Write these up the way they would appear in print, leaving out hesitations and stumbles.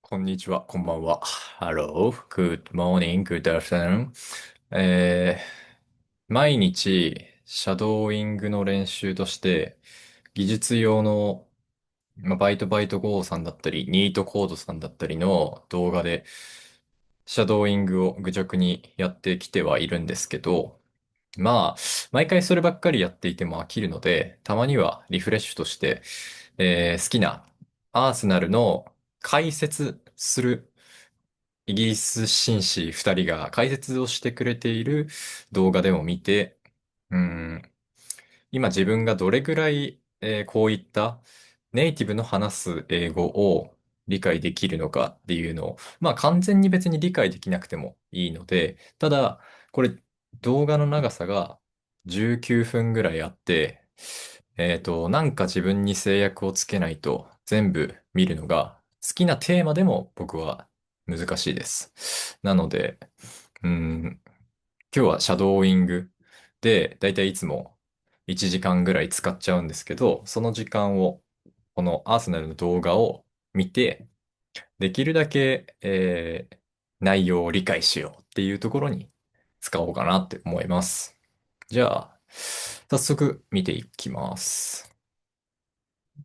こんにちは、こんばんは。Hello, good morning, good afternoon. え毎日、シャドーイングの練習として、技術用の、バイト GO さんだったり、ニートコードさんだったりの動画で、シャドーイングを愚直にやってきてはいるんですけど、毎回そればっかりやっていても飽きるので、たまにはリフレッシュとして、好きなアーセナルの解説するイギリス紳士二人が解説をしてくれている動画でも見て、うん、今自分がどれぐらい、こういったネイティブの話す英語を理解できるのかっていうのを、完全に別に理解できなくてもいいので、ただ、これ動画の長さが19分ぐらいあって、なんか自分に制約をつけないと全部見るのが好きなテーマでも僕は難しいです。なので、うん、今日はシャドーイングで、だいたいいつも1時間ぐらい使っちゃうんですけど、その時間を、このアーセナルの動画を見て、できるだけ、内容を理解しようっていうところに使おうかなって思います。じゃあ、早速見ていきます。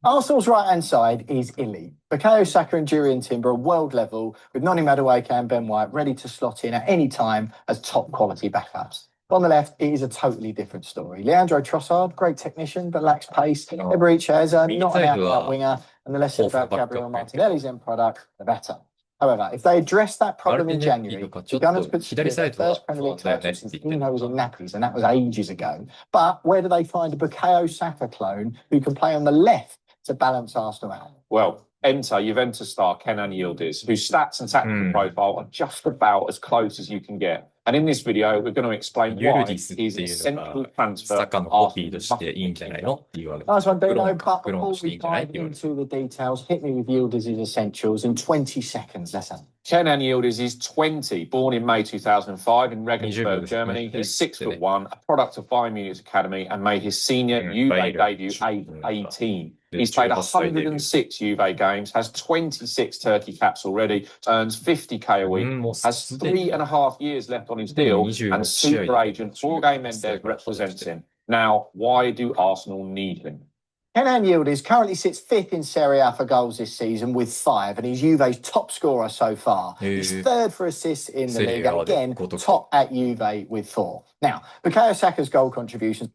Arsenal's right hand side is elite. Bukayo Saka and Jurriën Timber are world level, with Noni Madueke and Ben White ready to slot in at any time as top quality backups. But on the left, it is a totally different story. Leandro Trossard, great technician but lacks pace. Eberechi Eza, not an out winger, and the less said about Gabriel Martinelli's end product, the better. However, if they addressed that problem in January, the Gunners could secure their first Premier League title since Eno was in nappies, and that was ages ago. But where do they find a Bukayo Saka clone who can play on the left to balance Arsenal out? Well, enter Juventus star Kenan Yıldız, whose stats and tactical profile are just about as close as you can get. And in this video, we're going to explain why he's a central transfer サカのコピーとしていいんじゃないのっていうわけ。 Nice one, クロー Dino. ンか、 But クローンと before していい we んじゃないっ dive て言われる。 into the details, hit me with Yıldız's essentials in 20 seconds. Let's have it. Kenan Yıldız is 20, born in May 2005 in Regensburg, Germany. He's 6'1", a product of Bayern Munich's academy, and made his senior Juve debut at 18. He's played 106 Juve games, has 26 Turkey caps already, earns 50k a week, has 3.5 years left on his deal, and super agent Jorge Mendes represents him. Now, why do Arsenal need him? Kenan Yıldız currently sits fifth in Serie A for goals this season with 5, and he's Juve's top scorer so far. He's third for assists in the league, and again, top at Juve with 4. Now, Bukayo Saka's goal contributions.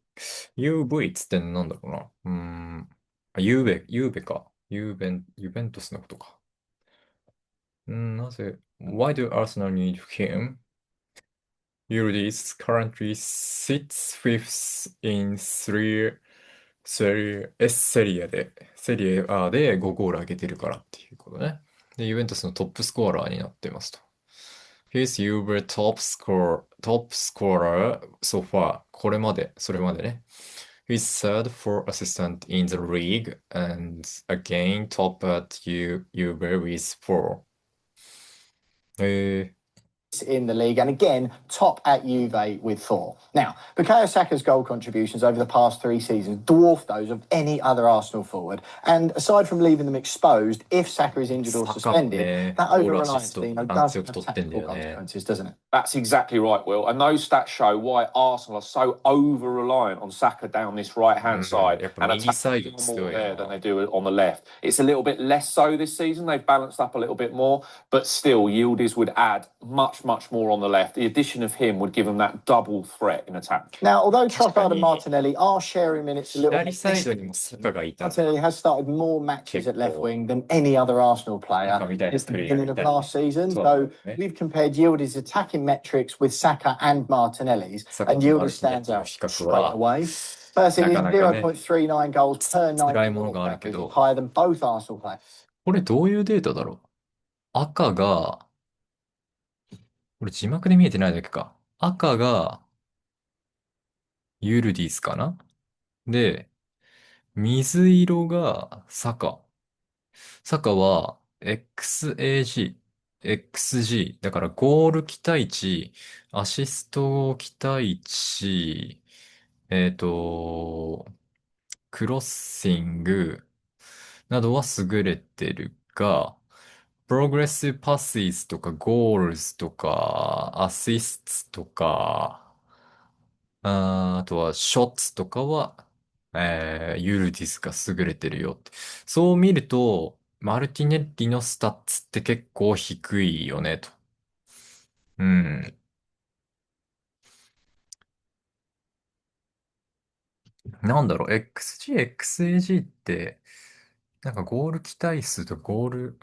UV っつってなんだろうな。ユーベか。ユベントスのことか。なぜ、Why do Arsenal need him? Yildiz currently sits fifth inセリアで5ゴール上げてるからっていうことね。で、ユベントスのトップスコアラーになってますと。He's Juve top scorer so far. これまで、それまでね。He's third for assistant in the league and again top at Juve with 4. In the league, and again, top at Juve with 4. Now, Bukayo Saka's goal contributions over the past 3 seasons dwarf those of any other Arsenal forward. And aside from leaving them exposed, if Saka is injured or suspended, that over-reliance does have tactical consequences, doesn't it? That's exactly right, Will. And those stats show why Arsenal are so over-reliant on Saka down this right-hand side and attacking more there than they do on the left. It's a little bit less so this season. They've balanced up a little bit more, but still, Yildiz would add much more on the left. The addition of him would give them that double threat in attack. Now, although Trossard and Martinelli are sharing minutes a little bit, Martinelli has started more matches at left wing than any other Arsenal player since the beginning of last season. So we've compared Yildiz's attacking metrics with Saka and Martinelli's, and Yildiz stands out straight away. First, it is 0.39 goals per 90, higher than both Arsenal players. これどういうデータだろう。赤が、これ字幕で見えてないだけか。赤がユルディスかな。で、水色がサカ。サカは XAG、XG。だからゴール期待値、アシスト期待値、クロッシングなどは優れてるが、プログレッシブパスイズとか、ゴールズとか、アシストとか、あとは、ショッツとかは、ユルディスが優れてるよって。そう見ると、マルティネッリのスタッツって結構低いよね、と。うん。なんだろう、XG、XAG って、なんかゴール期待数とかゴール、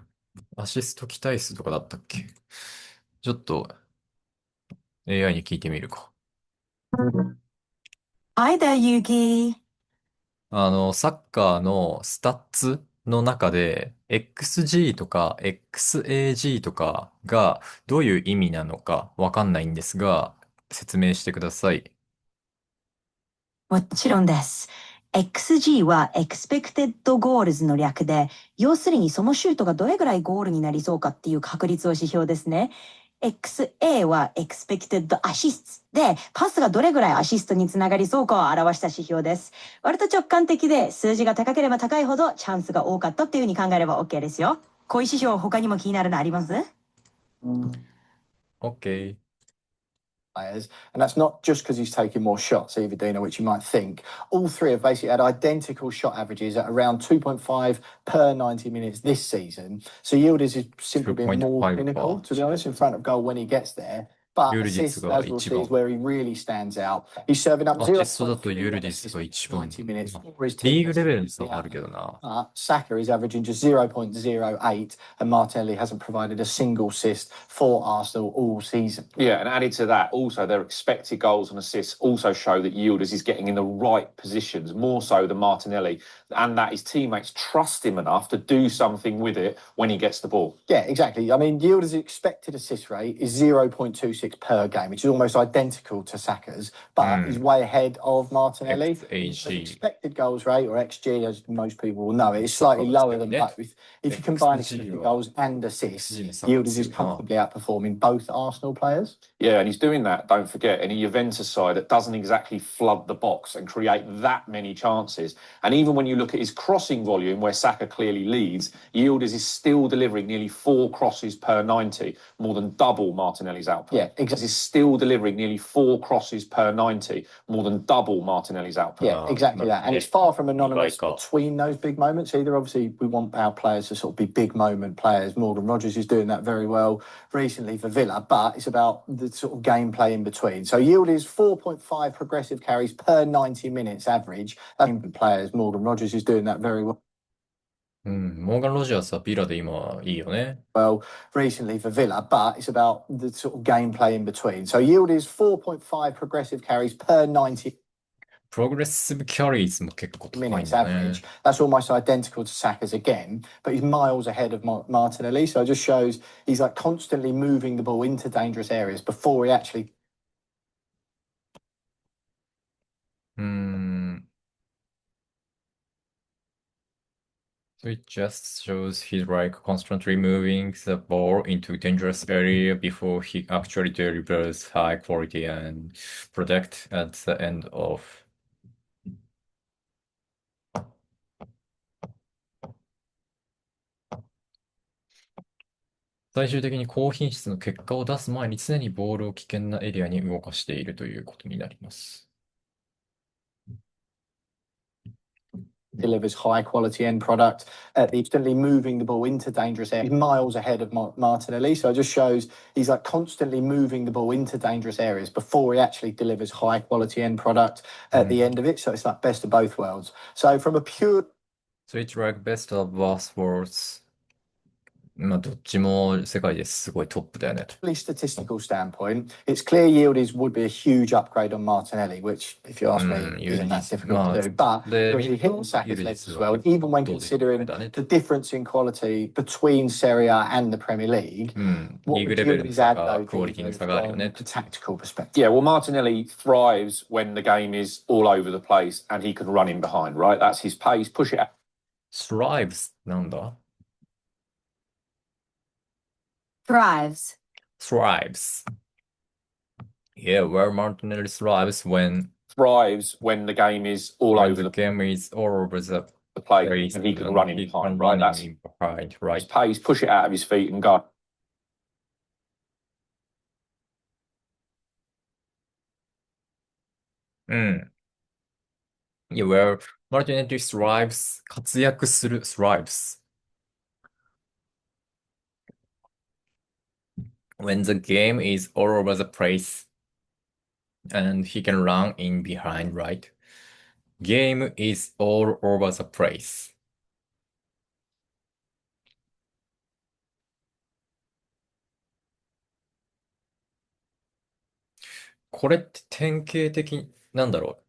アシスト期待数とかだったっけ？ちょっと AI に聞いてみるか。Hi there, Yuki. サッカーのスタッツの中で、XG とか XAG とかがどういう意味なのかわかんないんですが、説明してください。もちろんです。XG は Expected Goals の略で、要するにそのシュートがどれぐらいゴールになりそうかっていう確率を指標ですね。XA は Expected Assists で、パスがどれぐらいアシストにつながりそうかを表した指標です。割と直感的で、数字が高ければ高いほどチャンスが多かったっていうふうに考えれば OK ですよ。こういう指標他にも気になるのあります？ OK。players, and that's not just because he's taking more shots, either, Dino, which you might think. All three have basically had identical shot averages at around 2.5 per 90 minutes this season. So Yildiz is simply being more 2.5 clinical, to be honest, in front of goal when he gets there. But ユルディス assists, が as we'll 一 see, is 番。 where he really stands out. He's serving up アシストだとユル 0.3 ディス assists が per 一番。 90 minutes for his リ team. ーグレベルの差があるけどな。But Saka is averaging just 0.08, and Martinelli hasn't provided a single assist for Arsenal all season. Yeah, and added to that, also their expected goals and assists also show that Yildiz is getting in the right positions, more so than Martinelli, and that his teammates trust him enough to do something with it when he gets the ball. Yeah, exactly. I mean, Yildiz's expected assist rate is 0.26 per game, which is almost identical to Saka's, but he's way ahead of Martinelli. His XAG。 expected goals rate, or XG, as most people will know, it is slightly lower than both. If you combine expected goals and assists, Yildiz is comfortably outperforming both Arsenal players. Yeah, and he's doing that, don't forget, in a Juventus side that doesn't exactly flood the box and create that many chances. And even when you look at his crossing volume, where Saka clearly leads, Yildiz is still delivering nearly 4 crosses per 90, more than double Martinelli's output. Yeah, exactly. Is still delivering nearly 4 crosses per 90, more than double Martinelli's output. Yeah, exactly that. And it's far from anonymous between those big moments either. Obviously, we want our players to sort of be big moment players. Morgan Rogers is doing that very well recently for Villa, but it's about the sort of gameplay in between. So yield is 4.5 progressive carries per 90 minutes average. Players, Morgan Rogers is doing that very well. うん、モーガン・ロジャースはビラで今いいよね。Well, recently for Villa, but it's about the sort of gameplay in between. So yield is 4.5 progressive carries per 90プログレッシブキャリーズも結構高いん minutes だね。 average. That's almost identical to Saka's again, but he's miles ahead of Martinelli. So it just shows he's like constantly moving the ball into dangerous areas before he actually. So it just shows he's like constantly moving the ball into dangerous area before he actually delivers high quality and product at the end of. 最終的に高品質の結果を出す前に常にボールを危険なエリアに動かしているということになります。Delivers high quality end product, instantly moving the ball into dangerous areas, miles ahead of Martinelli. So it just shows he's like constantly moving the ball into dangerous areas before he actually delivers high quality end product at the end of it. So it's like best of both worlds. So from a pure. So it's like best of both worlds. まあ、どっちも世界ですごいトップだよねと。Statistical standpoint, it's clear Yildiz would be a huge upgrade on Martinelli, which, if you ask me, isn't that difficult to do. But he hit Saka's legs as well. And even when considering the difference in quality between Serie A and the Premier League, what would Yildiz add though from a tactical perspective? Yeah, well, Martinelli thrives when the game is all over the place and he can run in behind, right? That's his pace, push it out. Thrives なんだThrives. Thrives. Yeah, where Martinelli thrives when the game is all over the game is all over the place and he can run in behind, right? That's behind, right? Pace, push it out of his feet and go. Yeah, where Martinelli thrives, 活躍する thrives. When the game is all over the place and he can run in behind, right? Game is all over the place. これって典型的、なんだろう。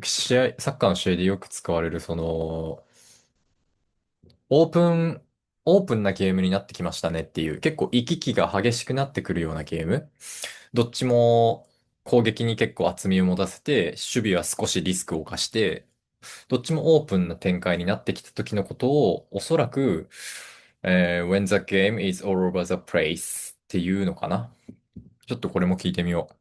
サッカーの試合でよく使われる、オープン、オープンなゲームになってきましたねっていう、結構行き来が激しくなってくるようなゲーム。どっちも攻撃に結構厚みを持たせて、守備は少しリスクを冒して、どっちもオープンな展開になってきた時のことを、おそらく、when the game is all over the place っていうのかな。ちょっとこれも聞いてみよう。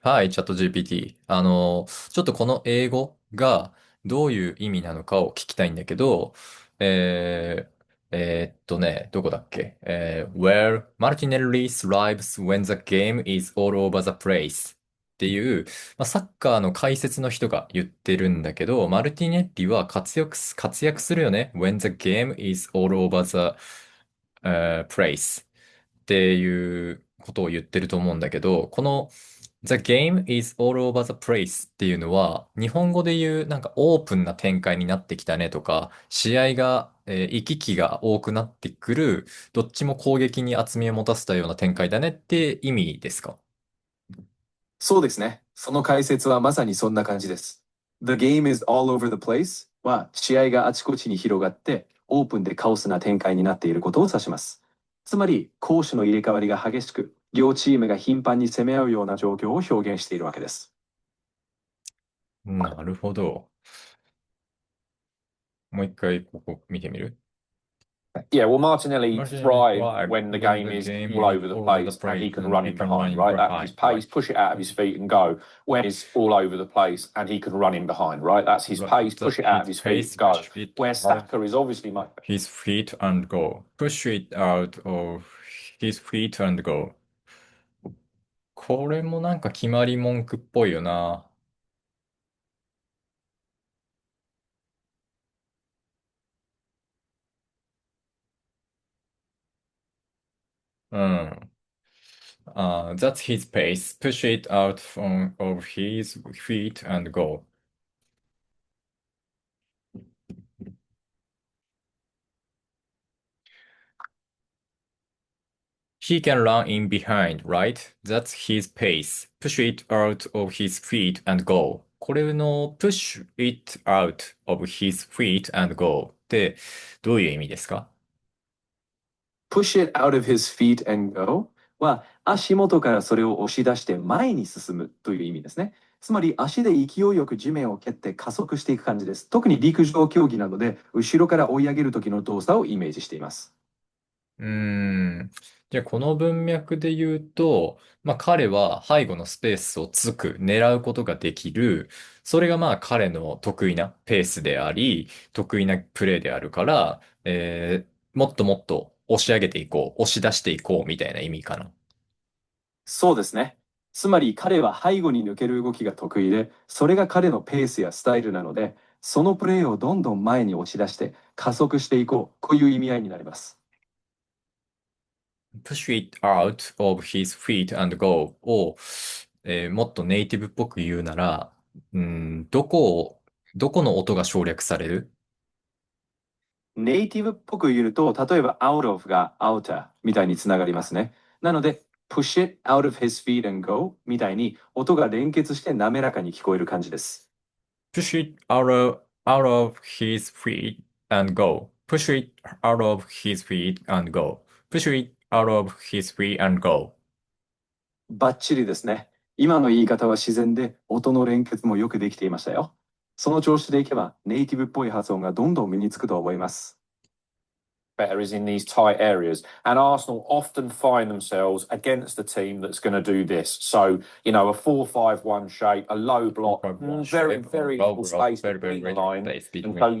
はい、チャット GPT。ちょっとこの英語がどういう意味なのかを聞きたいんだけど、どこだっけwhere Martinelli thrives when the game is all over the place っていう、まあ、サッカーの解説の人が言ってるんだけど、マルティネッリは活躍するよね。when the game is all over the place っていうことを言ってると思うんだけど、この The game is all over the place っていうのは、日本語で言うなんかオープンな展開になってきたねとか、試合が、行き来が多くなってくる、どっちも攻撃に厚みを持たせたような展開だねって意味ですか？そうですね。その解説はまさにそんな感じです。The game is all over the place は試合があちこちに広がってオープンでカオスな展開になっていることを指します。つまり攻守の入れ替わりが激しく、両チームが頻繁に攻め合うような状況を表現しているわけです。なるほど。もう一回ここ見てみる？ Yeah, well, Martinelli Martinelli thrives thrives when the when game the is game all is over the all over the place and he place can and run he in can run behind, in right? That his behind, pace, right? push it out of his feet and go. When it's all over the place and he can run in behind, right? That's his pace, push it out of his feet and go. Where Saka is obviously much his feet and go. Push it out of his feet and go. これもなんか決まり文句っぽいよな。うん。That's his pace. Push it out of his feet and go. He can run in behind, right? That's his pace. Push it out of his feet and go. これの push it out of his feet and go ってどういう意味ですか？ push it out of his feet and go は足元からそれを押し出して前に進むという意味ですね。つまり足で勢いよく地面を蹴って加速していく感じです。特に陸上競技などで後ろから追い上げる時の動作をイメージしています。うーん。じゃあこの文脈で言うと、まあ彼は背後のスペースを狙うことができる。それがまあ彼の得意なペースであり、得意なプレーであるから、もっともっと押し上げていこう、押し出していこうみたいな意味かな。そうですね。つまり彼は背後に抜ける動きが得意で、それが彼のペースやスタイルなので、そのプレーをどんどん前に押し出して加速していこう、こういう意味合いになります。push it out of his feet and go を、もっとネイティブっぽく言うなら、どこの音が省略される？ネイティブっぽく言うと、例えば out of が outer みたいにつながりますね。なので、push it out of his feet and go みたいに音が連結して滑らかに聞こえる感じです。push it out of his feet and go. Push it out of his feet and go. Push it out of his feet and go. バッチリですね。今の言い方は自然で、音の連結もよくできていましたよ。その調子でいけば、ネイティブっぽい発音がどんどん身につくと思います。better is in these tight areas. And Arsenal often find themselves against a team that's going to do this. So, you know, a 4-5-1 shape, a low block, very, very little space between the line. And so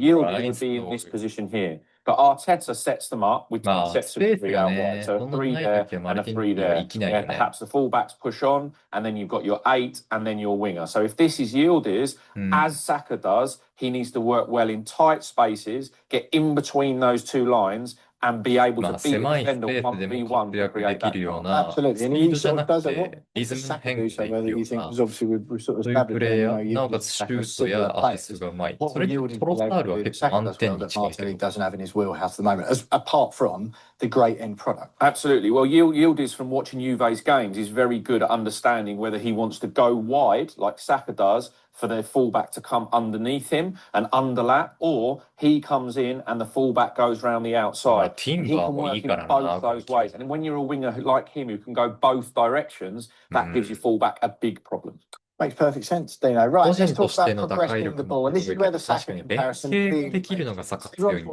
Yildiz would be in this position here. But Arteta sets them up with two sets of three out wide. So a 3 there and a 3 there. Where perhaps the fullbacks push on, and then you've got your 8 and then your winger. So if this is Yildiz, as Saka does, he needs to work well in tight spaces, get in between those two lines, and be able to beat the defender 1v1 to create that chance. Absolutely, and he sort of does it. What does Saka do so well that you think, because obviously we've sort of established, you know, you can Saka similar players. What will Yildiz be able to do Saka does well that Martinelli doesn't have in his wheelhouse at the moment, apart from the great end product? Absolutely. Well, Yildiz, from watching Juve's games, is very good at understanding whether he wants to go wide, like Saka does, for their fullback to come underneath him and underlap, or he comes in and the fullback goes round the outside. He can work in both those ways. And when you're a winger like him who can go both directions, that gives your fullback a big problem. Makes perfect sense, Dino. Right, let's talk about progressing the ball. And this is where the Saka comparison really everyone talks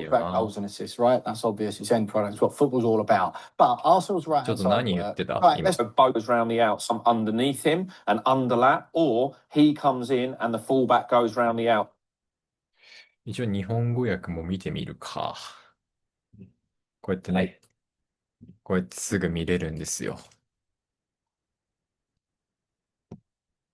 about goals and assists, right? That's obvious. It's end product. It's what football's all about. But Arsenal's right hand side. Right, let's goes round the outside underneath him and underlap, or he comes in and the fullback goes round the out. 一応日本語訳も見てみるか。こうやってね、こうやってすぐ見れるんですよ。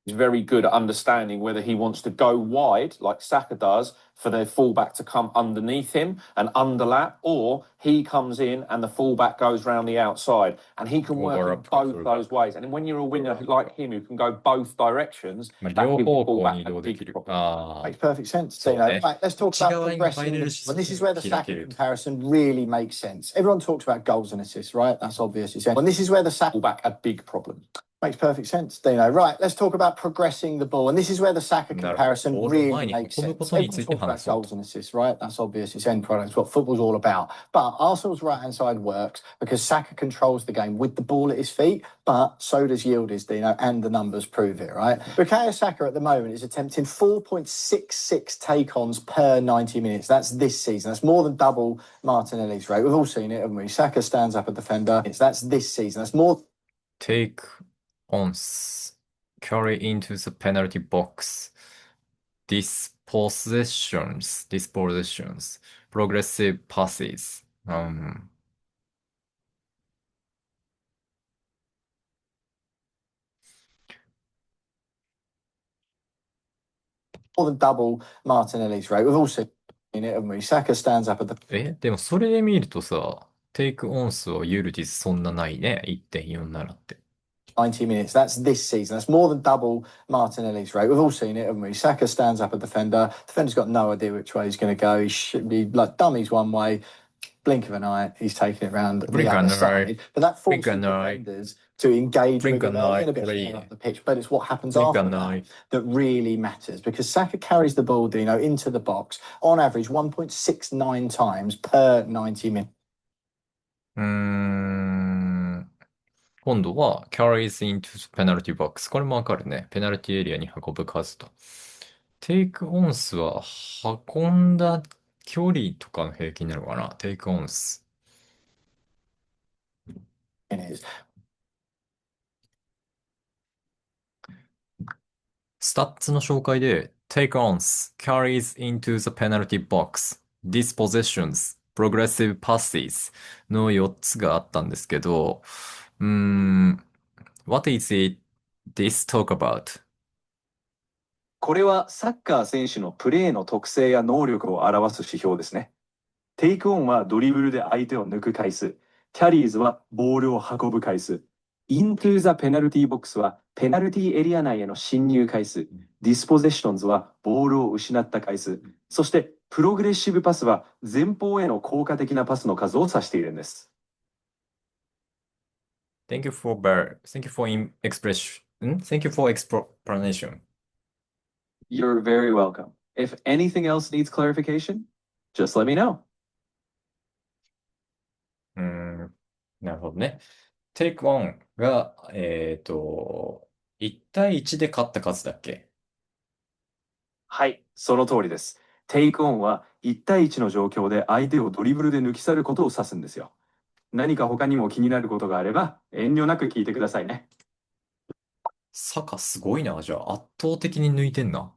He's very good at understanding whether he wants to go wide, like Saka does, for their fullback to come underneath him and underlap, or he comes in and the fullback goes round the outside. And he can work in both those ways. And when you're a winger like him who can go both directions, that gives the fullback a big problem. Makes perfect sense, Dino. Right, let's talk about progressing. Well, this is where the Saka comparison really makes sense. Everyone talks about goals and assists, right? That's obvious. Well, this is where the Saka fullback a big problem. Makes perfect sense, Dino. Right, let's talk about progressing the ball. And this is where the Saka comparison really makes sense. Everyone talks about goals and assists, right? That's obvious. It's end product. It's what football's all about. But Arsenal's right-hand side works because Saka controls the game with the ball at his feet, but so does Yildiz, Dino, and the numbers prove it, right? Bukayo Saka at the moment is attempting 4.66 take-ons per 90 minutes. That's this season. That's more than double Martinelli's rate. We've all seen it, haven't we? Saka stands up a defender. That's this season. That's more... Take-ons, carry into the penalty box, dispossessions, progressive passes. More than double Martinelli's rate. We've all seen it, haven't we? Saka stands up at the... でもそれで見るとさ、テイクオン数はユルティスそんなないね。1.47って。90 minutes. That's this season. That's more than double Martinelli's rate. We've all seen it, haven't we? Saka stands up a defender. Defender's got no idea which way he's going to go. He should be like dummies one way. Blink of an eye, he's taking it round the other side. But that forces defenders to engage with him in a bit up the pitch. But it's what happens after that really matters, because Saka carries the ball, Dino, into the box on average 1.69 times per 90 minutes. 今度は carries into penalty box。これもわかるね。ペナルティエリアに運ぶ数と。テイクオン数は運んだ距離とかの平均なのかな。テイクオン数。スタッツの紹介で take ons, carries into the penalty box, dispossessions, progressive passes の4つがあったんですけど、what is it this talk about? これはサッカー選手のプレーの特性や能力を表す指標ですね。テイクオンはドリブルで相手を抜く回数。キャリーズはボールを運ぶ回数。into the penalty box はペナルティエリア内への侵入回数。dispossessions はボールを失った回数。そしてプログレッシブパスは前方への効果的なパスの数を指しているんです。Thank you for explanation. You're very welcome. If anything else needs clarification, just let me know. なるほどね。Take on が、1対1で勝った数だっけ？はい、その通りです。Take on は1対1の状況で相手をドリブルで抜き去ることを指すんですよ。何か他にも気になることがあれば遠慮なく聞いてくださいね。サカすごいな。じゃあ圧倒的に抜いてんな。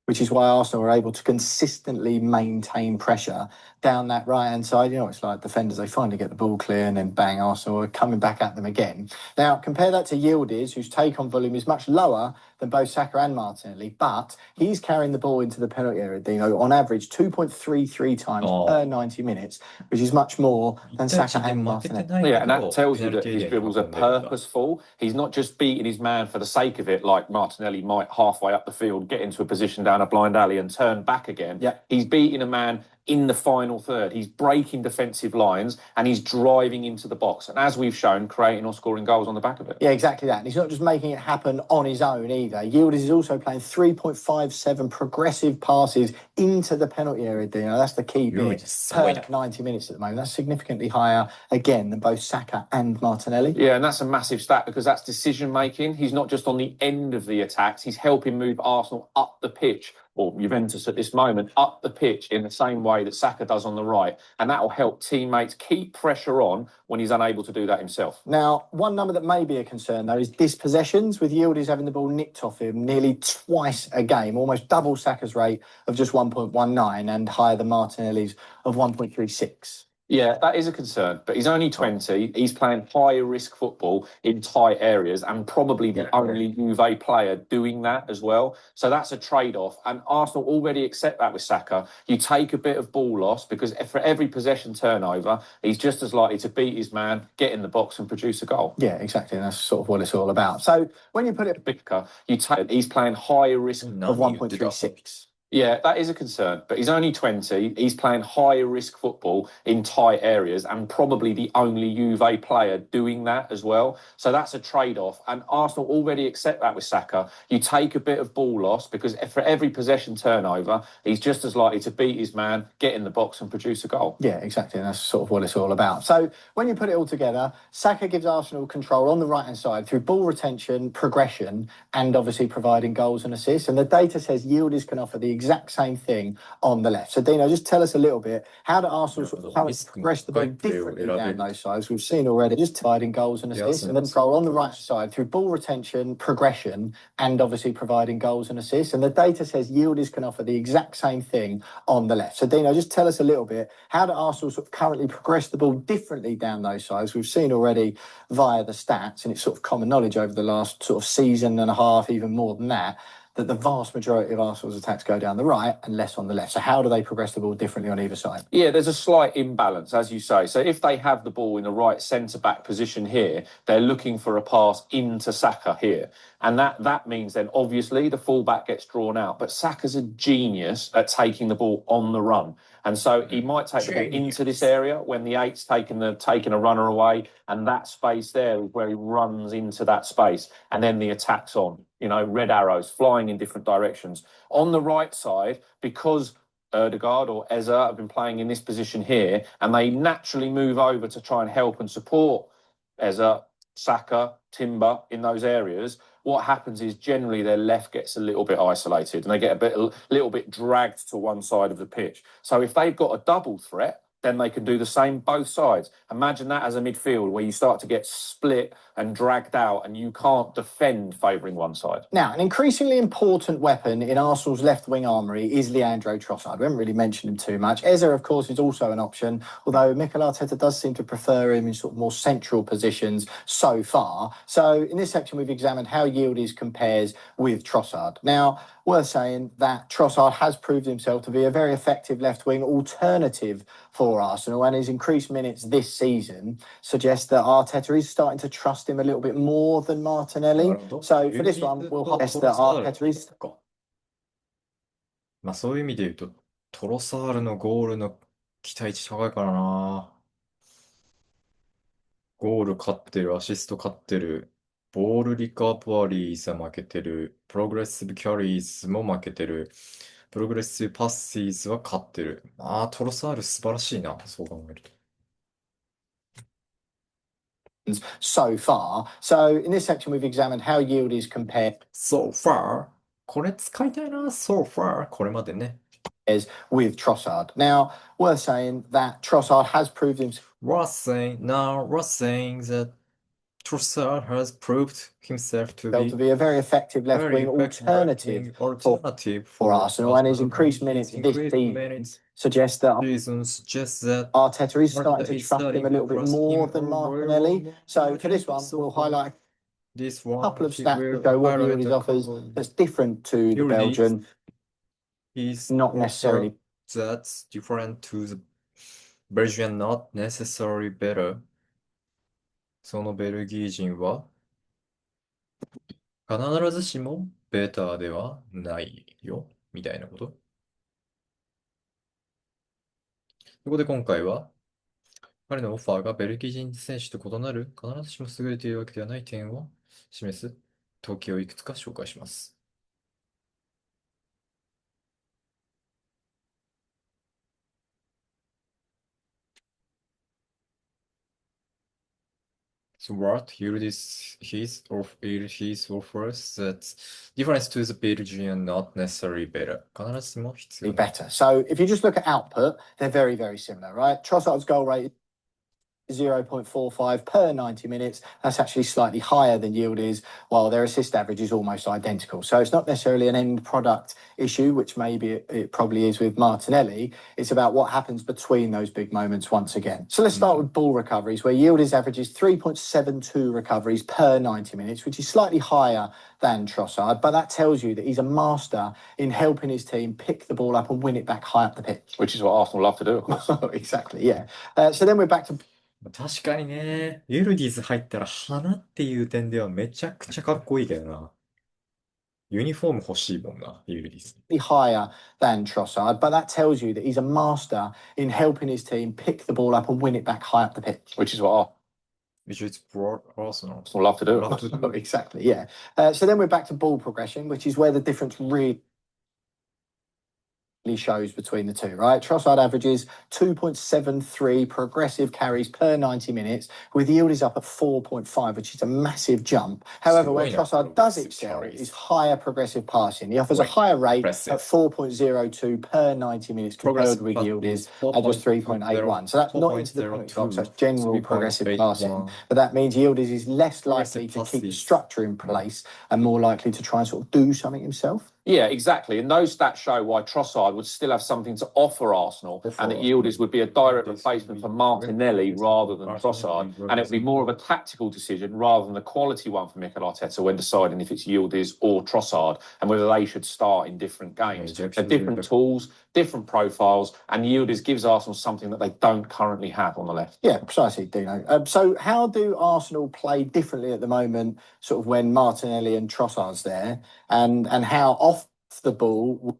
Which is why Arsenal are able to consistently maintain pressure down that right-hand side. You know, it's like defenders, they finally get the ball clear and then bang, Arsenal are coming back at them again. Now, compare that to Yildiz, whose take-on volume is much lower than both Saka and Martinelli, but he's carrying the ball into the penalty area, Dino, on average 2.33 times per 90 minutes, which is much more than Saka and Martinelli. Yeah, and that tells you that his dribbles are purposeful. He's not just beating his man for the sake of it, like Martinelli might halfway up the field get into a position down a blind alley and turn back again. Yeah. He's beating a man in the final third. He's breaking defensive lines and he's driving into the box. And as we've shown, creating or scoring goals on the back of it. Yeah, exactly that. And he's not just making it happen on his own either. Yildiz is also playing 3.57 progressive passes into the penalty area, Dino. That's the key bit per 90 minutes at the moment. That's significantly higher, again, than both Saka and Martinelli. Yeah, and that's a massive stat because that's decision-making. He's not just on the end of the attacks. He's helping move Arsenal up the pitch, or Juventus at this moment, up the pitch in the same way that Saka does on the right. And that will help teammates keep pressure on when he's unable to do that himself. Now, one number that may be a concern, though, is dispossessions, with Yildiz having the ball nicked off him nearly twice a game, almost double Saka's rate of just 1.19 and higher than Martinelli's of 1.36. Yeah, that is a concern, but he's only 20. He's playing high-risk football in tight areas and probably the only Juve player doing that as well. So that's a trade-off, and Arsenal already accept that with Saka. You take a bit of ball loss because for every possession turnover, he's just as likely to beat his man, get in the box and produce a goal. Yeah, exactly, and that's sort of what it's all about. So when you put it... He's playing higher risk of 1.36. Yeah, that is a concern, but he's only 20. He's playing higher risk football in tight areas and probably the only Juve player doing that as well. So that's a trade-off, and Arsenal already accept that with Saka. You take a bit of ball loss because for every possession turnover, he's just as likely to beat his man, get in the box and produce a goal. Yeah, exactly, and that's sort of what it's all about. So when you put it all together, Saka gives Arsenal control on the right-hand side through ball retention, progression, and obviously providing goals and assists. And the data says Yildiz can offer the exact same thing on the left. So Dino, just tell us a little bit, how do Arsenal sort of progress the ball differently down those sides? We've seen already just providing goals and assists, and then control on the right side through ball retention, progression, and obviously providing goals and assists. And the data says Yildiz can offer the exact same thing on the left. So Dino, just tell us a little bit, how do Arsenal sort of currently progress the ball differently down those sides? We've seen already via the stats, and it's sort of common knowledge over the last sort of season and a half, even more than that the vast majority of Arsenal's attacks go down the right and less on the left. So how do they progress the ball differently on either side? Yeah, there's a slight imbalance, as you say. So if they have the ball in the right centre-back position here, they're looking for a pass into Saka here. And that means then, obviously, the fullback gets drawn out. But Saka's a genius at taking the ball on the run. And so he might take the ball into this area when the eight's taking a runner away, and that space there is where he runs into that space, and then the attack's on. You know, red arrows flying in different directions. On the right side, because Ødegaard or Eze have been playing in this position here, and they naturally move over to try and help and support Eze, Saka, Timber in those areas, what happens is generally their left gets a little bit isolated and they get a little bit dragged to one side of the pitch. So if they've got a double threat, then they can do the same both sides. Imagine that as a midfield where you start to get split and dragged out and you can't defend favouring one side. Now, an increasingly important weapon in Arsenal's left wing armoury is Leandro Trossard. We haven't really mentioned him too much. Eze, of course, is also an option, although Mikel Arteta does seem to prefer him in sort of more central positions so far. So in this section, we've examined how Yildiz compares with Trossard. Now, worth saying that Trossard has proved himself to be a very effective left-wing alternative for Arsenal, and his increased minutes this season suggests that Arteta is starting to trust him a little bit more than Martinelli. So for this one, we'll guess that Arteta is... まあそういう意味で言うと、トロサールのゴールの期待値高いからな。ゴール勝ってる、アシスト勝ってる、ボールリカバリーズは負けてる、プログレッシブキャリーズも負けてる、プログレッシブパッシーズは勝ってる。まあ、トロサール素晴らしいな、そう考えると。So far. So in this section, we've examined how Yildiz compared So far? これ使いたいな、so far. これまでね。with Trossard. Now, worth saying that Trossard has proved himself. We're saying that Trossard has proved himself to be a very effective left-wing alternative for Arsenal, and his increased minutes this season suggest that Arteta is starting to trust him a little bit more than Martinelli. So for this one, we'll highlight a couple of stats to show what Yildiz offers that's different to the Belgian. He's not necessarily that's different to the Belgian, not necessarily better. そのベルギー人は必ずしもベータではないよ、みたいなこと。そこで今回は、彼のオファーがベルギー人選手と異なる、必ずしも優れているわけではない点を示す統計をいくつか紹介します。So what Yildiz his offers that difference to the Belgian not necessarily better. 必ずしも必要ない。 better. So if you just look at output, they're very, very similar, right? Trossard's goal rate 0.45 per 90 minutes. That's actually slightly higher than Yildiz, while their assist average is almost identical. So it's not necessarily an end product issue, which maybe it probably is with Martinelli. It's about what happens between those big moments once again. So let's start with ball recoveries, where Yildiz averages 3.72 recoveries per 90 minutes, which is slightly higher than Trossard, but that tells you that he's a master in helping his team pick the ball up and win it back high up the pitch. Which is what Arsenal love to do, of course. Exactly, yeah. So then we're back to 確かにね、ユルディズ入ったら花っていう点ではめちゃくちゃかっこいいけどな。ユニフォーム欲しいもんな、ユルディズ。higher than Trossard, but that tells you that he's a master in helping his team pick the ball up and win it back high up the pitch. Which is what Arsenal love to do. Exactly, yeah. So then we're back to ball progression, which is where the difference really shows between the two, right? Trossard averages 2.73 progressive carries per 90 minutes, with Yildiz up at 4.5, which is a massive jump. However, where Trossard does excel is higher progressive passing. He offers a higher rate at 4.02 per 90 minutes compared with Yildiz at just 3.81. So that's not into the penalty box, that's general progressive passing. But that means Yildiz is less likely to keep the structure in place and more likely to try and sort of do something himself. Yeah, exactly. And those stats show why Trossard would still have something to offer Arsenal, and that Yildiz would be a direct replacement for Martinelli rather than Trossard. And it would be more of a tactical decision rather than a quality one for Mikel Arteta when deciding if it's Yildiz or Trossard and whether they should start in different games. They're different tools, different profiles, and Yildiz gives Arsenal something that they don't currently have on the left. Yeah, precisely, Dino. So how do Arsenal play differently at the moment, sort of when Martinelli and Trossard's there, and how off the ball?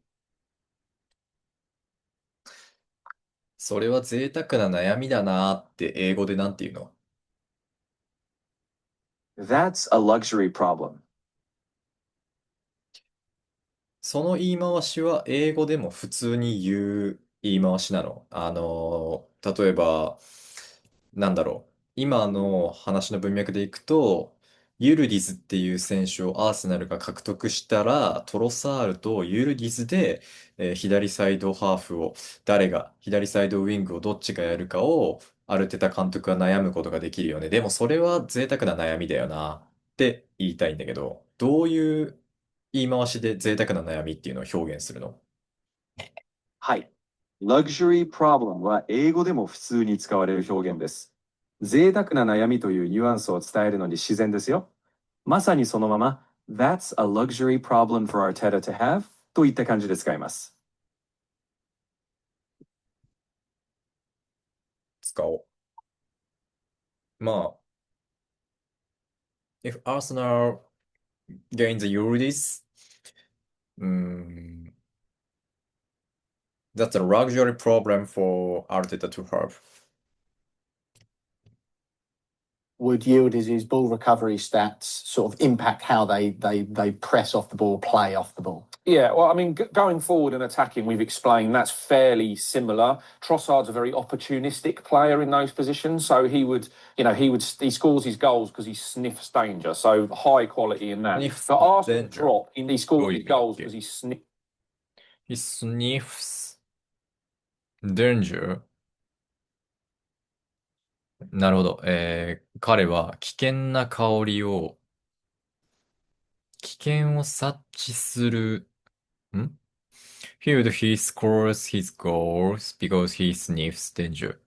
それは贅沢な悩みだなって英語でなんて言うの？ That's a luxury problem. その言い回しは英語でも普通に言う言い回しなの？例えば、なんだろう。今の話の文脈でいくと、ユルディズっていう選手をアーセナルが獲得したら、トロサールとユルディズで、左サイドハーフを、誰が左サイドウィングをどっちがやるかを、アルテタ監督は悩むことができるよね。でもそれは贅沢な悩みだよなって言いたいんだけど、どういう言い回しで贅沢な悩みっていうのを表現するの？はい。luxury problem は英語でも普通に使われる表現です。贅沢な悩みというニュアンスを伝えるのに自然ですよ。まさにそのまま、That's a luxury problem for Arteta to have といった感じで使います。使おう。まあ、if Arsenal gains the Euros, that's a luxury problem for Arteta to have. Would Yildiz's ball recovery stats sort of impact how they press off the ball, play off the ball? Yeah, well, I mean, going forward and attacking, we've explained that's fairly similar. Trossard's a very opportunistic player in those positions, so he scores his goals because he sniffs danger, so high quality in that. But Arsenal drop, he scores his goals because he sniffs. He sniffs danger? なるほど。彼は危険な香りを、危険を察知する、Here he scores his goals because he sniffs danger.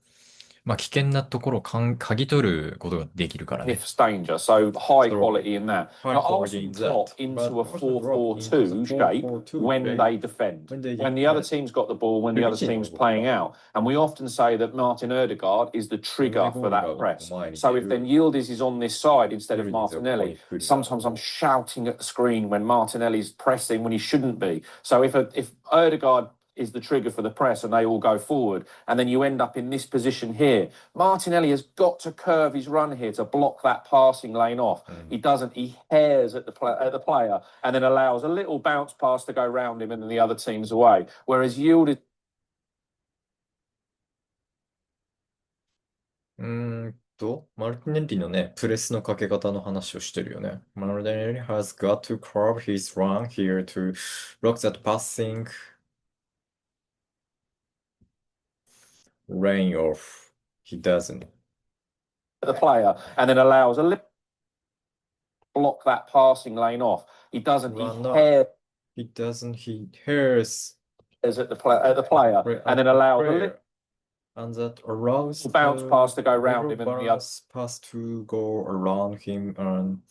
まあ、危険なところを嗅ぎ取ることができるからね。Sniffs danger, so high So, quality in that. high Now, quality in Arsenal that. drop into But a Arsenal drop 4-4-2 into shape 4-4-2 when shape they defend. When the other team's got the ball, when the other team's playing out. And we often say that Martin Ødegaard is the trigger for that press. So if then Yıldız is on this side instead of Martinelli, sometimes I'm shouting at the screen when Martinelli's pressing when he shouldn't be. So if Ødegaard is the trigger for the press and they all go forward, and then you end up in this position here. Martinelli has got to curve his run here to block that passing lane off. He doesn't. He hairs at the player and then allows a little bounce pass to go round him and then the other team's away. Whereas Yıldız... マルティネッリのね、プレスのかけ方の話をしてるよね。マルティネッリ has got to curve his run here to block that passing lane off. He doesn't. The player and then allows a little block that passing lane off. He doesn't. He doesn't. He hairs at the player and then allows a little. And that allows bounce pass to go round him and the other pass to go around him and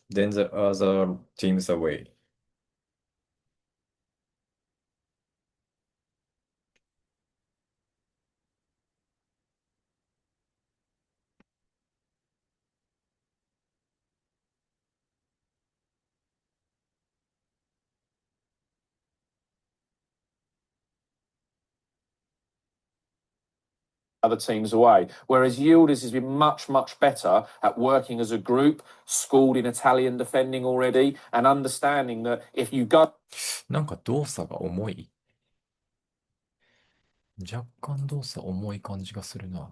then the other team's away. other teams away. Whereas Yıldız has been much, much better at working as a group, schooled in Italian defending already, and understanding that if you go... なんか動作が重い。若干動作重い感じがするな。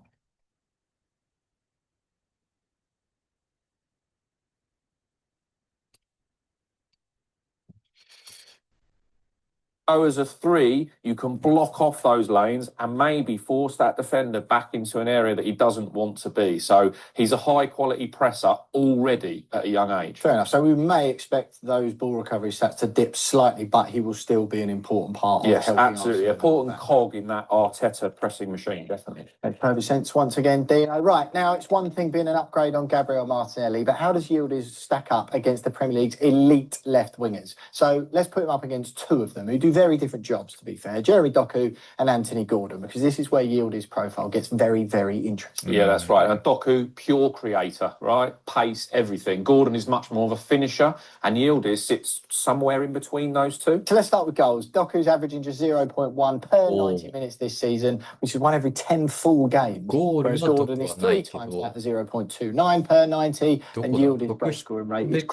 As a 3, you can block off those lanes and maybe force that defender back into an area that he doesn't want to be. So he's a high-quality presser already at a young age. Fair enough. So we may expect those ball recovery stats to dip slightly, but he will still be an important part of helping absolutely. Important cog in that Arteta pressing machine, definitely. Makes perfect sense once again, Dino. Right, now it's one thing being an upgrade on Gabriel Martinelli, but how does Yıldız stack up against the Premier League's elite left wingers? So let's put him up against two of them who do very different jobs, to be fair. Jeremy Doku and Anthony Gordon, because this is where Yıldız' profile gets very, very interesting. Yeah, that's right. And Doku, pure creator, right? Pace, everything. Gordon is much more of a finisher, and Yıldız sits somewhere in between those two. So let's start with goals. Doku's averaging just 0.1 per 90 minutes this season, which is one every 10 full games. Whereas Gordon is 3 times that, 0.29 per 90, and Yıldız' goal scoring rate is...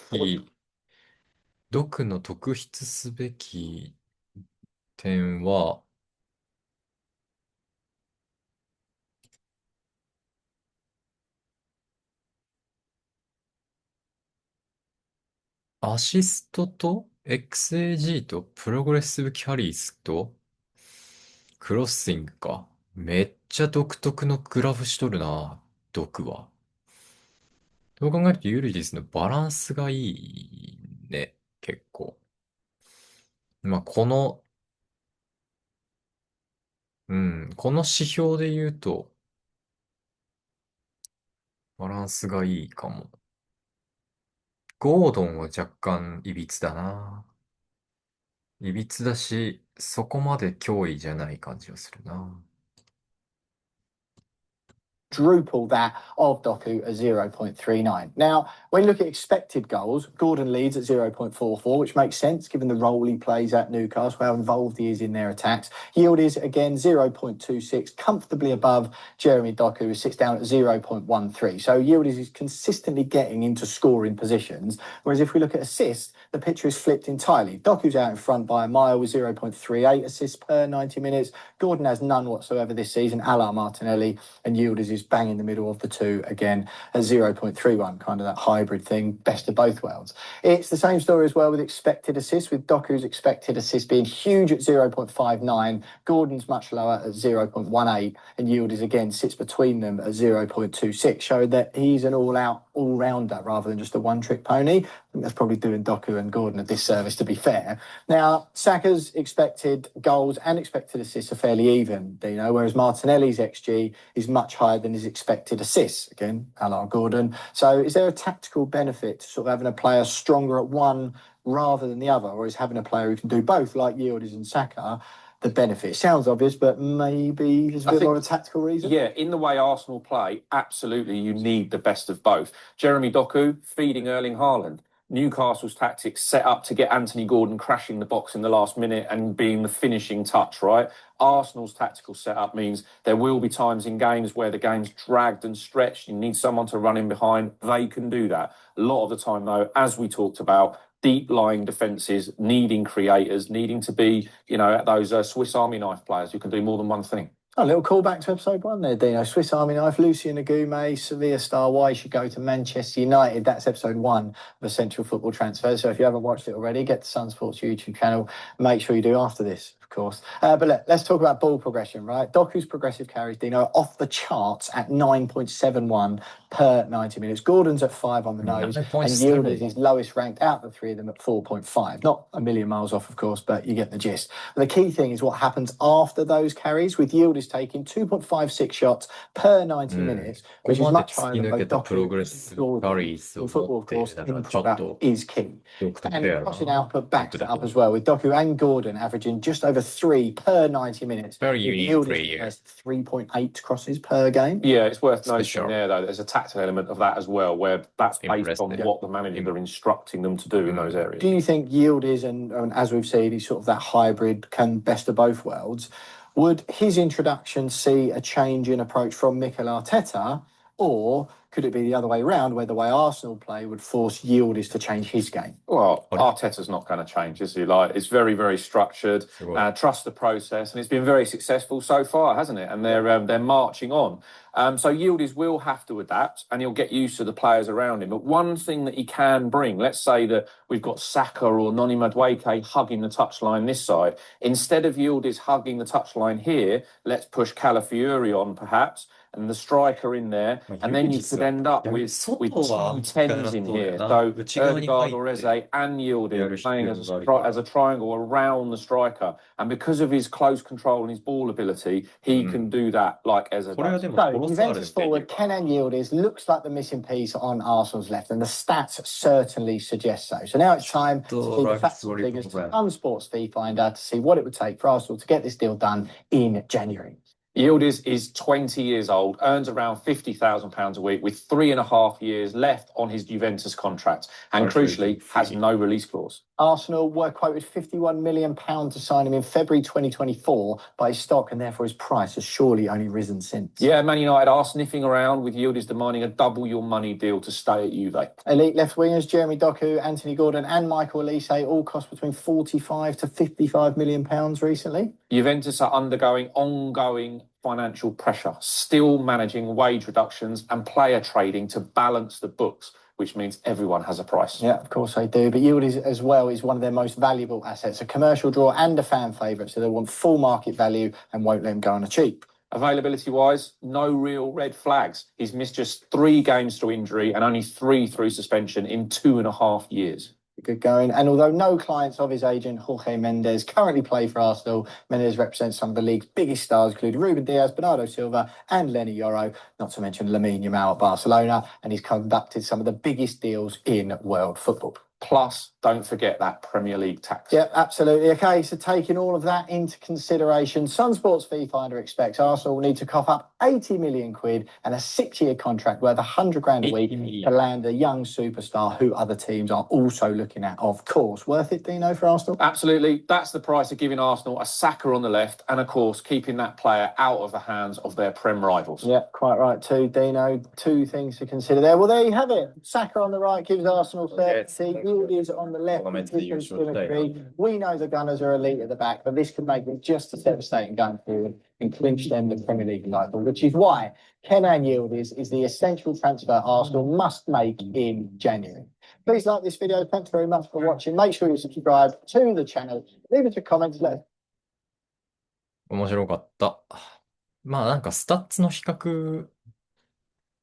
ドクの特筆すべき点は、アシストと XAG とプログレッシブキャリースとクロッシングか。めっちゃ独特のグラフしとるな、ドクは。そう考えるとユーリディスのバランスがいいね、結構。まあ、この指標で言うと、バランスがいいかも。ゴードンは若干いびつだな。いびつだし、そこまで脅威じゃない感じがするな。Druple that of Doku at 0.39. Now, when you look at expected goals, Gordon leads at 0.44, which makes sense given the role he plays at Newcastle, how involved he is in their attacks. Yıldız, again, 0.26, comfortably above Jeremy Doku, who sits down at 0.13. So Yıldız is consistently getting into scoring positions, whereas if we look at assists, the picture is flipped entirely. Doku's out in front by a mile with 0.38 assists per 90 minutes. Gordon has none whatsoever this season, a la Martinelli, and Yıldız is is bang in the middle of the two again at 0.31, kind of that hybrid thing, best of both worlds. It's the same story as well with expected assists, with Doku's expected assists being huge at 0.59, Gordon's much lower at 0.18, and Yildiz again sits between them at 0.26, showing that he's an all-rounder rather than just a one-trick pony. I think that's probably doing Doku and Gordon a disservice, to be fair. Now, Saka's expected goals and expected assists are fairly even, Dino, whereas Martinelli's XG is much higher than his expected assists, again, a la Gordon. So is there a tactical benefit to sort of having a player stronger at one rather than the other, or is having a player who can do both, like Yildiz and Saka, the benefit? It sounds obvious, but maybe there's a bit more of a tactical reason. Yeah, in the way Arsenal play, absolutely you need the best of both. Jeremy Doku feeding Erling Haaland. Newcastle's tactics set up to get Anthony Gordon crashing the box in the last minute and being the finishing touch, right? Arsenal's tactical setup means there will be times in games where the game's dragged and stretched. You need someone to run in behind. They can do that. A lot of the time, though, as we talked about, deep-lying defences, needing creators, needing to be, those Swiss Army knife players who can do more than one thing. A little callback to episode 1 there, Dino. Swiss Army knife, Lucien Agume, Sevilla star, why you should go to Manchester United. That's episode 1 of Essential Football Transfers. So if you haven't watched it already, get to Sun Sports YouTube channel. Make sure you do after this, of course. But let's talk about ball progression, right? Doku's progressive carries, Dino, off the charts at 9.71 per 90 minutes. Gordon's at 5 on the nose, and Yildiz is lowest ranked out of the three of them at 4.5. Not a million miles off, of course, but you get the gist. The key thing is what happens after those carries, with Yildiz taking 2.56 shots per 90 minutes, which is much higher than both Doku. Football, of course, input that is key. And crossing output backs it up as well, with Doku and Gordon averaging just over 3 per 90 minutes. Very unique 3 years. 3.8 crosses per game. Yeah, it's worth noting there, though, there's a tactical element of that as well, where that's based on what the managers are instructing them to do in those areas. Do you think Yildiz, and as we've seen, he's sort of that hybrid, can best of both worlds? Would his introduction see a change in approach from Mikel Arteta, or could it be the other way around, where the way Arsenal play would force Yildiz to change his game? Well, Arteta's not going to change, is he? It's very, very structured. Trust the process, and it's been very successful so far, hasn't it? And they're marching on. So Yildiz will have to adapt, and he'll get used to the players around him. But one thing that he can bring, let's say that we've got Saka or Noni Madueke hugging the touchline this side. Instead of Yildiz hugging the touchline here, let's push Calafiori on, perhaps, and the striker in there, and then you could end up with 2 10s in here. So Ødegaard, Oreze and Yildiz playing as a triangle around the striker. And because of his close control and his ball ability, he can do that like Eze does. So, Juventus forward Kenan Yıldız looks like the missing piece on Arsenal's left, and the stats certainly suggest so. So now it's time to see the facts and figures to Sun Sports Fee Finder to see what it would take for Arsenal to get this deal done in January. Yildiz is 20 years old, earns around £50,000 a week with 3.5 years left on his Juventus contract, and crucially has no release clause. Arsenal were quoted £51 million to sign him in February 2024 by his stock, and therefore his price has surely only risen since. Yeah, Man United are sniffing around, with Yildiz demanding a double your money deal to stay at Juve. Elite left wingers Jeremy Doku, Anthony Gordon and Michael Olise all cost between £45 to £55 million recently. Juventus are undergoing ongoing financial pressure, still managing wage reductions and player trading to balance the books, which means everyone has a price. Yeah, of course they do. But Yildiz as well is one of their most valuable assets, a commercial draw and a fan favourite, so they want full market value and won't let him go on a cheap. Availability-wise, no real red flags. He's missed just 3 games through injury and only 3 through suspension in 2.5 years. Good going. And although no clients of his agent, Jorge Mendes, currently play for Arsenal, Mendes represents some of the league's biggest stars, including Ruben Diaz, Bernardo Silva and Lenny Yoro, not to mention Lamine Yamal at Barcelona, and he's conducted some of the biggest deals in world football. Plus, don't forget that Premier League tax. Yeah, absolutely. Okay, so taking all of that into consideration, Sun Sports Fee Finder expects Arsenal will need to cough up 80 million quid and a 6-year contract worth 100 grand a week to land a young superstar who other teams are also looking at, of course. Worth it, Dino, for Arsenal? Absolutely. That's the price of giving Arsenal a Saka on the left and, of course, keeping that player out of the hands of their Prem rivals. Yeah, quite right too, Dino. 2 things to consider there. Well, there you have it. Saka on the right gives Arsenal 30. Yildiz on the left, Nicholas Timothy. We know the Gunners are elite at the back, but this could make them just as devastating going forward and clinch them the Premier League title, which is why Kenan Yıldız is the essential transfer Arsenal must make in January. Please like this video. Thanks very much for watching. Make sure you subscribe to the channel. Leave us a comment. 面白かった。まあなんかスタッツの比較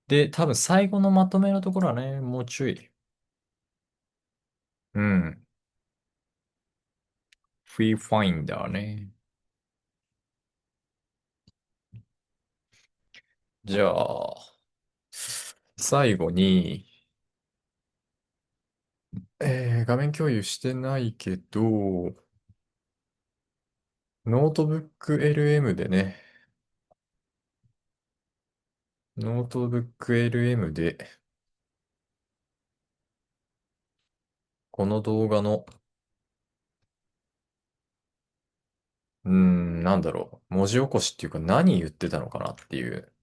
で、多分最後のまとめのところはね、もうちょい。うん。フリーファインダーね。じゃあ、最後に、画面共有してないけど、ノートブック LM でね、ノートブック LM で、この動画の、なんだろう、文字起こしっていうか何言ってたのかなっていう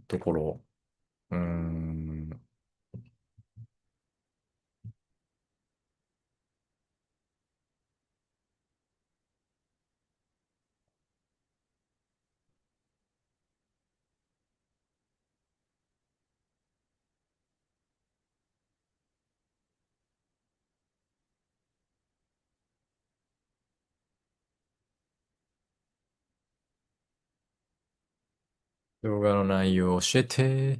ところ、動画の内容を教えて。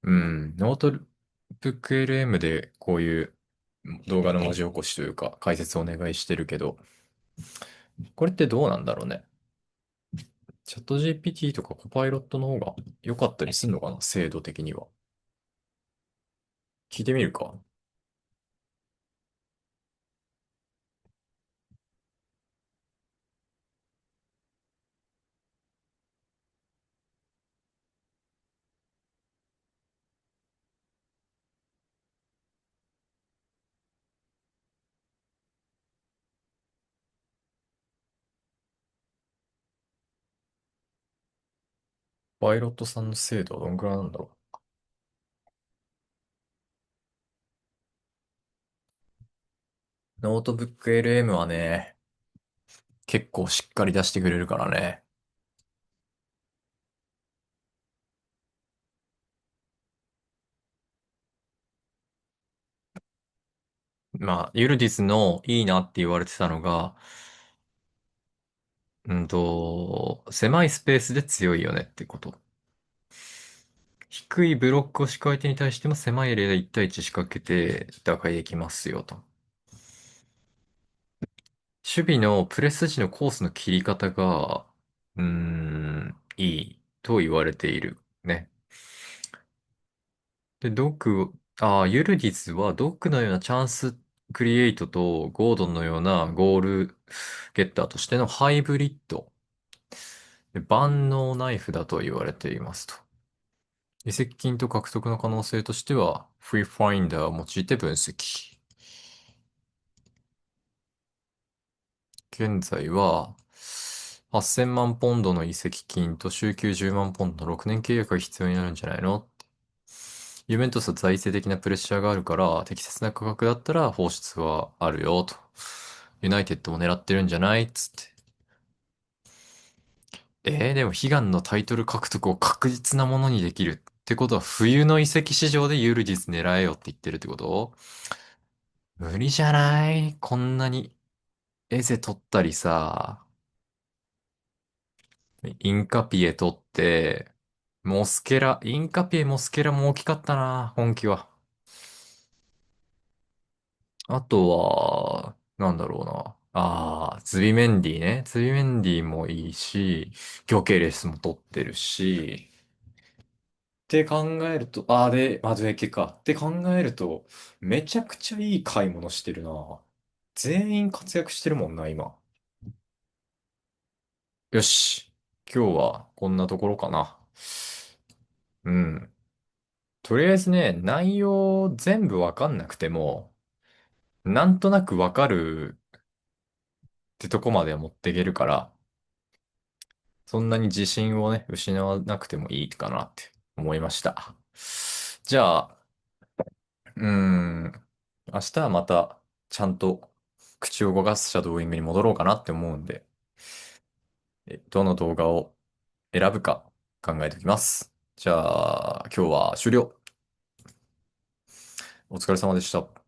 ノートブック LM でこういう動画の文字起こしというか解説をお願いしてるけど、これってどうなんだろうね。チャット GPT とかコパイロットの方が良かったりするのかな、精度的には。聞いてみるか。パイロットさんの精度はどんくらいなんだろう。ノートブック LM はね、結構しっかり出してくれるからね。まあ、ユルディスのいいなって言われてたのが、狭いスペースで強いよねってこと。低いブロックを敷く相手に対しても狭いエリアで1対1仕掛けて打開できますよと。守備のプレス時のコースの切り方が、いいと言われているね。で、ユルディスはドックのようなチャンスクリエイトとゴードンのようなゴールゲッターとしてのハイブリッド。で万能ナイフだと言われていますと。移籍金と獲得の可能性としては、フリーファインダーを用いて分析。現在は、8000万ポンドの移籍金と週休10万ポンドの6年契約が必要になるんじゃないの。ユベントスは財政的なプレッシャーがあるから、適切な価格だったら放出はあるよ、と。ユナイテッドも狙ってるんじゃないつって。でも悲願のタイトル獲得を確実なものにできるってことは、冬の移籍市場でユルディス狙えよって言ってるってこと？無理じゃない？こんなにエゼ取ったりさ、インカピエ取って、インカピエ、モスケラも大きかったな、本気は。あとは、なんだろうな。ズビメンディね。ズビメンディもいいし、ギョケレスも取ってるし、って考えると、マドエケか。って考えると、めちゃくちゃいい買い物してるな。全員活躍してるもんな、今。よし。今日はこんなところかな。うん。とりあえずね、内容全部わかんなくても、なんとなくわかるってとこまでは持っていけるから、そんなに自信をね、失わなくてもいいかなって思いました。じゃあ、明日はまたちゃんと口を動かすシャドーイングに戻ろうかなって思うんで、どの動画を選ぶか考えておきます。じゃあ、今日は終了。お疲れ様でした。